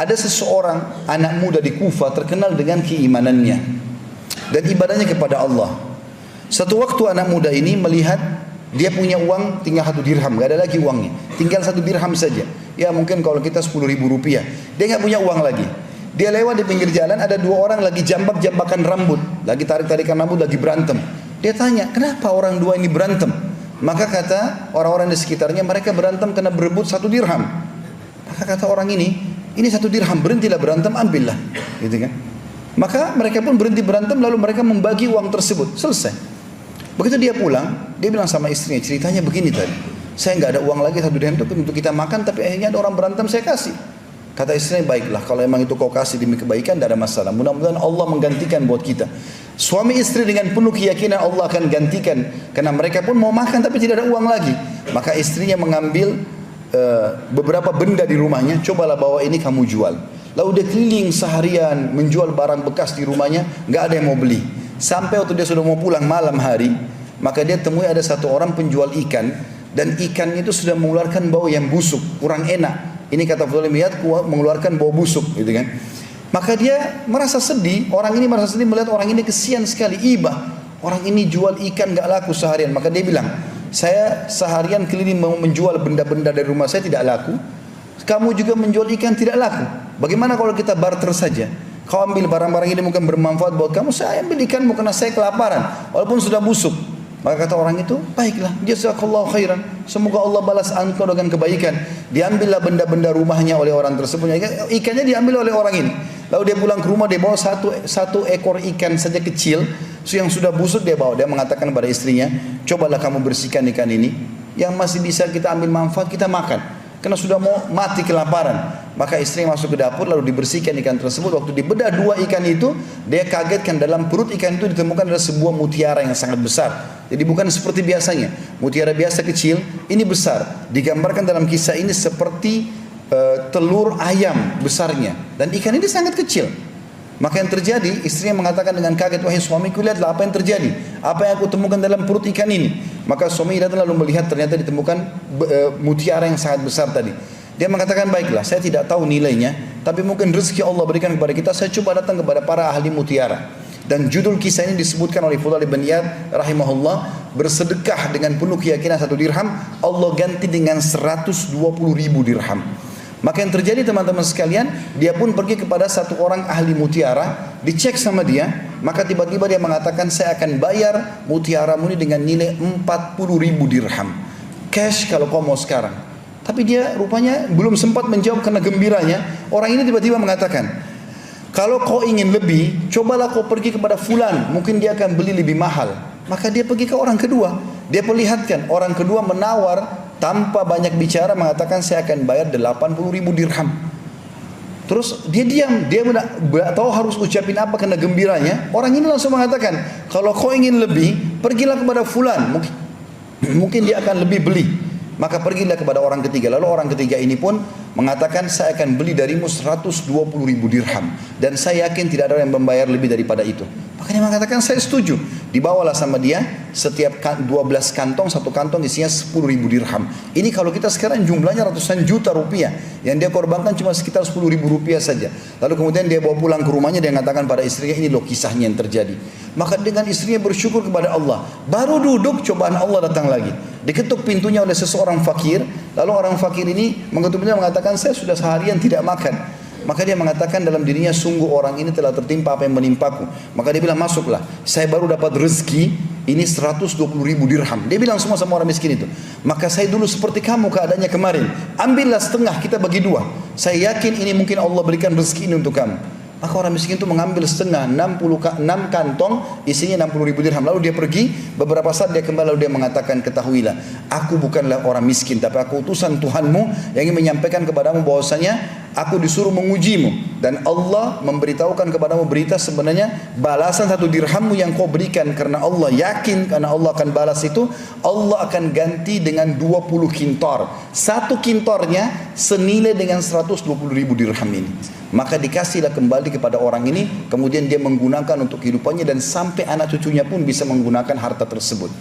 Ada seseorang anak muda di Kufa terkenal dengan keimanannya dan ibadahnya kepada Allah. Satu waktu anak muda ini melihat dia punya uang tinggal 1 dirham, gak ada lagi uangnya, tinggal 1 dirham saja. Ya mungkin kalau kita 10.000 rupiah, dia gak punya uang lagi. Dia lewat di pinggir jalan, ada 2 orang lagi jambak-jambakan rambut, lagi tarik-tarikan rambut, lagi berantem. Dia tanya, kenapa orang 2 ini berantem? Maka kata orang-orang di sekitarnya, mereka berantem karena berebut 1 dirham. Maka kata orang ini 1 dirham, berhentilah berantem, ambillah, gitu kan. Maka mereka pun berhenti berantem, lalu mereka membagi uang tersebut, selesai. Begitu dia pulang, dia bilang sama istrinya, ceritanya begini tadi, saya nggak ada uang lagi 1 dirham itu untuk kita makan, tapi akhirnya ada orang berantem, saya kasih. Kata istrinya, baiklah, kalau emang itu kau kasih demi kebaikan, tidak ada masalah. Mudah-mudahan Allah menggantikan buat kita. Suami istri dengan penuh keyakinan Allah akan gantikan, karena mereka pun mau makan tapi tidak ada uang lagi. Maka istrinya mengambil beberapa benda di rumahnya, cobalah bawa ini kamu jual. Lalu dia keliling seharian menjual barang bekas di rumahnya, nggak ada yang mau beli. Sampai waktu dia sudah mau pulang malam hari, maka dia temui ada satu orang penjual ikan, dan ikan itu sudah mengeluarkan bau yang busuk, kurang enak. Ini kata Fudail bin Iyad, mengeluarkan bau busuk, gitu kan. Maka dia merasa sedih, orang ini merasa sedih melihat orang ini kesian sekali, ibah. Orang ini jual ikan nggak laku seharian. Maka dia bilang, saya seharian keliling mau menjual benda-benda dari rumah saya tidak laku. Kamu juga menjual ikan tidak laku. Bagaimana kalau kita barter saja? Kau ambil barang-barang ini mungkin bermanfaat buat kamu, saya ambil ikanmu karena saya kelaparan, walaupun sudah busuk. Maka kata orang itu, baiklah, jazakallahu khairan, semoga Allah balas engkau dengan kebaikan. Diambillah benda-benda rumahnya oleh orang tersebut, ikannya diambil oleh orang ini. Lalu dia pulang ke rumah, dia bawa satu ekor ikan saja kecil, yang sudah busuk dia bawa. Dia mengatakan kepada istrinya, cobalah kamu bersihkan ikan ini, yang masih bisa kita ambil manfaat, kita makan. Karena sudah mau mati kelaparan. Maka istri masuk ke dapur lalu dibersihkan ikan tersebut. Waktu dibedah 2 ikan itu, dia kagetkan dalam perut ikan itu ditemukan ada sebuah mutiara yang sangat besar. Jadi bukan seperti biasanya, mutiara biasa kecil, ini besar. Digambarkan dalam kisah ini seperti telur ayam besarnya, dan ikan ini sangat kecil. Maka yang terjadi, istrinya mengatakan dengan kaget, wahai suamiku, lihatlah apa yang terjadi, apa yang aku temukan dalam perut ikan ini. Maka suami datang lalu melihat, ternyata ditemukan mutiara yang sangat besar tadi. Dia mengatakan, baiklah, saya tidak tahu nilainya, tapi mungkin rezeki Allah berikan kepada kita, saya coba datang kepada para ahli mutiara. Dan judul kisah ini disebutkan oleh Fudail bin Iyad rahimahullah, bersedekah dengan penuh keyakinan 1 dirham, Allah ganti dengan 120.000 dirham. Maka yang terjadi teman-teman sekalian, dia pun pergi kepada satu orang ahli mutiara, dicek sama dia, maka tiba-tiba dia mengatakan, saya akan bayar mutiaramu ini dengan nilai 40.000 dirham. Cash kalau kau mau sekarang. Tapi dia rupanya belum sempat menjawab karena gembiranya, orang ini tiba-tiba mengatakan, kalau kau ingin lebih, cobalah kau pergi kepada fulan, mungkin dia akan beli lebih mahal. Maka dia pergi ke orang kedua, dia perlihatkan, orang kedua menawar, tanpa banyak bicara mengatakan saya akan bayar 80.000 dirham. Terus dia diam, dia tidak tahu harus ucapin apa karena gembiranya. Orang ini langsung mengatakan, kalau kau ingin lebih, pergilah kepada fulan, mungkin dia akan lebih beli. Maka pergilah kepada orang ketiga. Lalu orang ketiga ini pun mengatakan, saya akan beli darimu 120.000 dirham, dan saya yakin tidak ada yang membayar lebih daripada itu. Maka dia mengatakan, saya setuju. Dibawalah sama dia setiap 12 kantong, satu kantong isinya 10.000 dirham. Ini kalau kita sekarang jumlahnya ratusan juta rupiah, yang dia korbankan cuma sekitar 10.000 rupiah saja. Lalu kemudian dia bawa pulang ke rumahnya, dia mengatakan pada istrinya, ini loh kisahnya yang terjadi. Maka dengan istrinya bersyukur kepada Allah. Baru duduk, cobaan Allah datang lagi. Diketuk pintunya oleh seseorang fakir. Lalu orang fakir ini mengetuk pintunya mengatakan, saya sudah seharian tidak makan. Maka dia mengatakan dalam dirinya, sungguh orang ini telah tertimpa apa yang menimpaku. Maka dia bilang, masuklah, saya baru dapat rezeki ini 120.000 dirham. Dia bilang semua sama orang miskin itu, maka saya dulu seperti kamu keadaannya kemarin, ambillah setengah, kita bagi 2. Saya yakin ini mungkin Allah berikan rezeki ini untuk kamu. Maka orang miskin itu mengambil setengah, 6 kantong isinya 60.000 dirham. Lalu dia pergi, beberapa saat dia kembali, lalu dia mengatakan, ketahuilah, aku bukanlah orang miskin, tapi aku utusan Tuhanmu yang ingin menyampaikan kepadamu bahwasanya aku disuruh mengujimu, dan Allah memberitahukan kepadamu berita sebenarnya balasan 1 dirhammu yang kau berikan karena Allah yakin, karena Allah akan balas itu, Allah akan ganti dengan 20 kintor. 1 kintornya senilai dengan 120.000 dirham ini. Maka dikasihlah kembali kepada orang ini, kemudian dia menggunakan untuk kehidupannya, dan sampai anak cucunya pun bisa menggunakan harta tersebut.